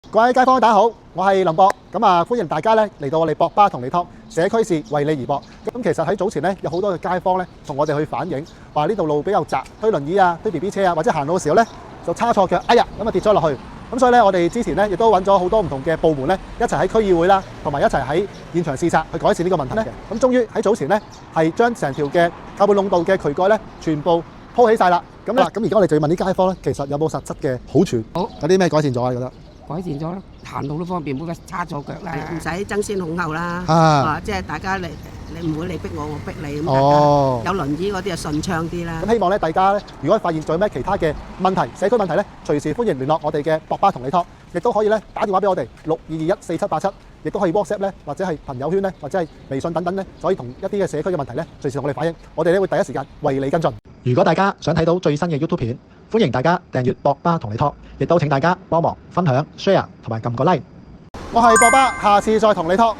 各位街坊大家好，我係林博，歡迎大家咧嚟到我哋博巴同你 talk 社區事為你而博。咁其實喺早前咧有好多嘅街坊咧同我哋去反映，話呢度路比較窄，推輪椅啊、推 BB 車啊，或者行路嘅時候咧就叉錯腳，哎呀咁跌咗落去。咁所以咧我哋之前咧亦都揾咗好多唔同嘅部門咧一齊喺區議會啦，同埋一齊喺現場視察去改善呢個問題嘅。咁終於喺早前咧係將成條嘅靠背壟道嘅渠蓋咧全部鋪起晒啦。咁而家我哋就要問啲街坊咧，其實有冇實質嘅好處？好，有啲咩改善咗啊？你覺得？改善咗啦，行路都方便，冇乜叉咗腳啦，唔使爭先恐後啦。即係大家你唔會你逼我，我逼你咁。有輪椅嗰啲就順暢啲啦。咁希望咧，大家咧，如果發現仲有咩其他嘅問題、社區問題咧，隨時歡迎聯絡我哋嘅博巴同你 talk，亦都可以咧打電話俾我哋62214787，亦都可以 WhatsApp 咧，或者係朋友圈咧，或者係微信等等咧，就可以同一啲嘅社區嘅問題咧，隨時同我哋反映，我哋咧會第一時間為你跟進。如果大家想睇到最新嘅 YouTube 片，歡迎大家訂閱博巴同你 talk，亦都請大家幫忙分享、share 同埋撳個 like。我係博巴，下次再同你 talk。